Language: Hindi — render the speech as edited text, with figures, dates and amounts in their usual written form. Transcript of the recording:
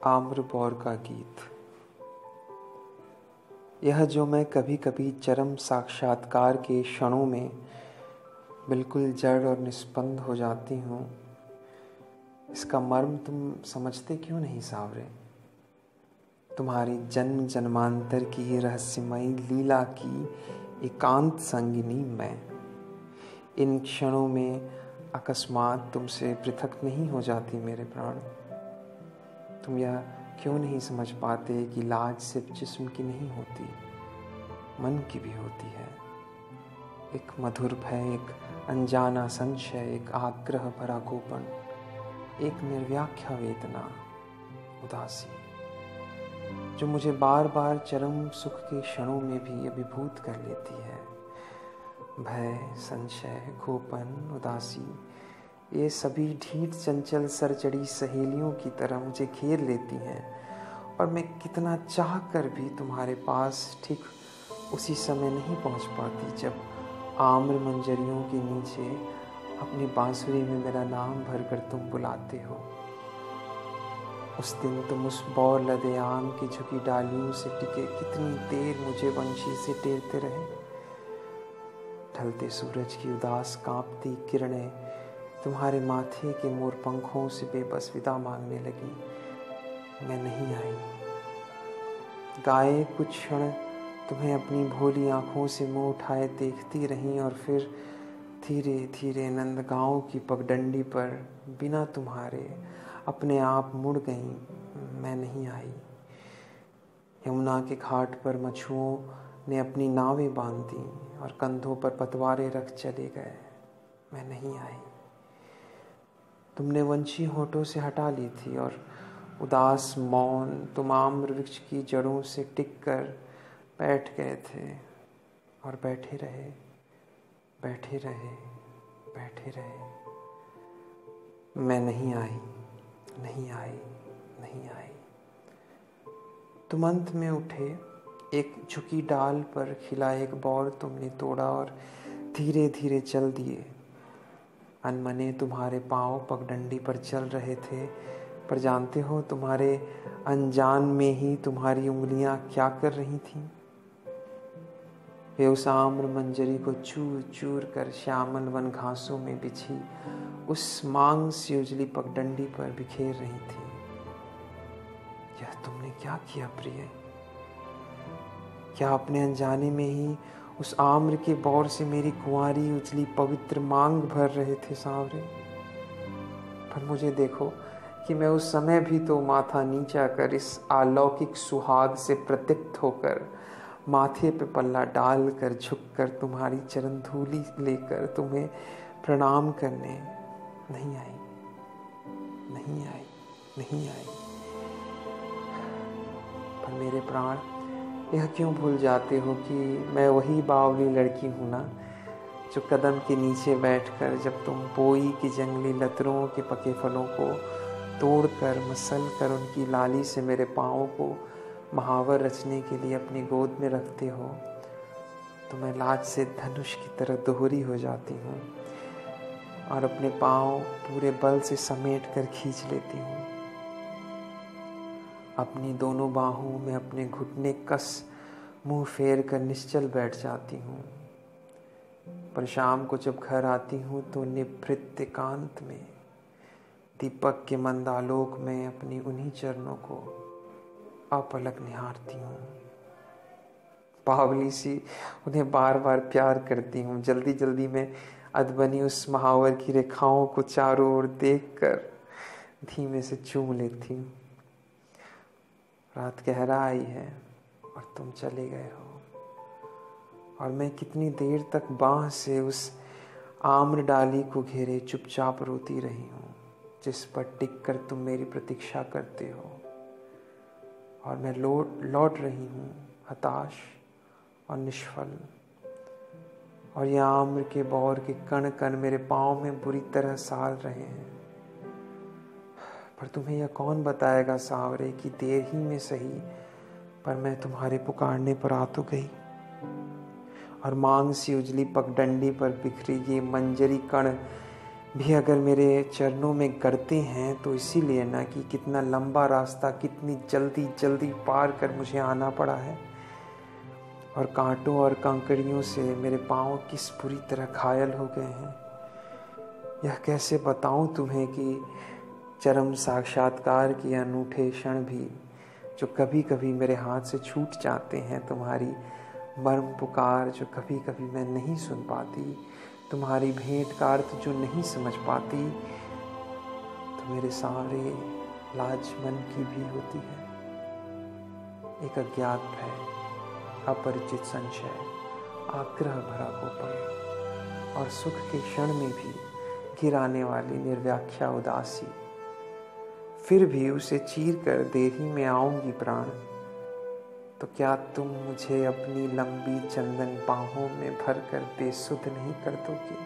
आम्र बौर का गीत। यह जो मैं कभी कभी चरम साक्षात्कार के क्षणों में बिल्कुल जड़ और निस्पंद हो जाती हूँ, इसका मर्म तुम समझते क्यों नहीं सावरे? तुम्हारी जन्म जन्मांतर की रहस्यमयी लीला की एकांत संगिनी मैं इन क्षणों में अकस्मात तुमसे पृथक नहीं हो जाती मेरे प्राण। तुम यह क्यों नहीं समझ पाते कि लाज सिर्फ जिस्म की नहीं होती, मन की भी होती है। एक मधुर भय, एक अनजाना संशय, एक आग्रह भरा गोपन, एक निर्व्याख्या वेदना, उदासी, जो मुझे बार बार चरम सुख के क्षणों में भी अभिभूत कर लेती है। भय, संशय, गोपन, उदासी, ये सभी ढीठ चंचल सर चढ़ी सहेलियों की तरह मुझे घेर लेती हैं और मैं कितना चाह कर भी तुम्हारे पास ठीक उसी समय नहीं पहुंच पाती जब आम्र मंजरियों के नीचे अपनी बांसुरी में मेरा नाम भरकर तुम बुलाते हो। उस दिन तुम उस बौर लदे आम की झुकी डालियों से टिके कितनी देर मुझे वंशी से टेरते रहे। ढलते सूरज की उदास कांपती किरणें तुम्हारे माथे के मोर पंखों से बेबस विदा मांगने लगी। मैं नहीं आई। गाये कुछ क्षण तुम्हें अपनी भोली आंखों से मुंह उठाए देखती रहीं और फिर धीरे धीरे नंदगांव की पगडंडी पर बिना तुम्हारे अपने आप मुड़ गईं। मैं नहीं आई। यमुना के घाट पर मछुओं ने अपनी नावें बांध दी और कंधों पर पतवारें रख चले गए। मैं नहीं आई। तुमने वंशी होठों से हटा ली थी और उदास मौन तुम आम्र वृक्ष की जड़ों से टिक कर बैठ गए थे और बैठे रहे, बैठे रहे, बैठे रहे। मैं नहीं आई, नहीं आई, नहीं आई। तुम अंत में उठे। एक झुकी डाल पर खिला एक बौर तुमने तोड़ा और धीरे धीरे चल दिए। अनमने तुम्हारे पांव पगडंडी पर चल रहे थे, पर जानते हो तुम्हारे अनजान में ही तुम्हारी उंगलियां क्या कर रही थीं? वे उस आम्र मंजरी को चूर चूर कर श्यामल वन घासों में बिछी उस मांग सी उजली पगडंडी पर बिखेर रही थी। यह तुमने क्या किया प्रिय? क्या अपने अनजाने में ही उस आम्र के बौर से मेरी कुंवारी उजली पवित्र मांग भर रहे थे सांवरे? पर मुझे देखो कि मैं उस समय भी तो माथा नीचा कर इस अलौकिक सुहाग से प्रत्यक्त होकर माथे पे पल्ला डाल कर झुक कर तुम्हारी चरण धूली लेकर तुम्हें प्रणाम करने नहीं आई, नहीं आई, नहीं आई। पर मेरे प्राण, यह क्यों भूल जाते हो कि मैं वही बावली लड़की हूँ ना, जो कदम के नीचे बैठकर जब तुम पोई की जंगली लतरों के पके फलों को तोड़कर मसल कर उनकी लाली से मेरे पाँवों को महावर रचने के लिए अपनी गोद में रखते हो, तो मैं लाज से धनुष की तरह दोहरी हो जाती हूँ और अपने पाँव पूरे बल से समेट कर खींच लेती हूँ। अपनी दोनों बाहों में अपने घुटने कस मुंह फेर कर निश्चल बैठ जाती हूँ। पर शाम को जब घर आती हूँ तो निभृत एकांत में दीपक के मंद आलोक में अपनी उन्हीं चरणों को अपलक निहारती हूँ। बावली सी उन्हें बार बार प्यार करती हूँ। जल्दी जल्दी में अदबनी उस महावर की रेखाओं को चारों ओर देख कर धीमे से चूम लेती हूँ। रात गहरा आई है और तुम चले गए हो और मैं कितनी देर तक बांह से उस आम्र डाली को घेरे चुपचाप रोती रही हूँ, जिस पर टिक कर तुम मेरी प्रतीक्षा करते हो। और मैं लौट रही हूँ हताश और निष्फल, और यह आम्र के बौर के कण कण मेरे पाँव में बुरी तरह साल रहे हैं। पर तुम्हें यह कौन बताएगा सांवरे कि देर ही में सही, पर मैं तुम्हारे पुकारने पर आ तो गई। और मांग सी उजली पगडंडी पर बिखरी ये मंजरी कण भी अगर मेरे चरणों में गड़ते हैं तो इसीलिए ना कि कितना लंबा रास्ता कितनी जल्दी जल्दी पार कर मुझे आना पड़ा है, और कांटों और कंकड़ियों से मेरे पाँव किस बुरी तरह घायल हो गए हैं। यह कैसे बताऊं तुम्हें कि चरम साक्षात्कार के अनूठे क्षण भी जो कभी कभी मेरे हाथ से छूट जाते हैं, तुम्हारी मर्म पुकार जो कभी कभी मैं नहीं सुन पाती, तुम्हारी भेंट का अर्थ जो नहीं समझ पाती, तो मेरे सारे लाज मन की भी होती है। एक अज्ञात भय, अपरिचित संशय, आग्रह भरा कोपन और सुख के क्षण में भी गिराने वाली निर्व्याख्या उदासी। फिर भी उसे चीर कर देरी में आऊंगी प्राण, तो क्या तुम मुझे अपनी लंबी चंदन बाहों में भर कर बेसुध नहीं कर दोगे?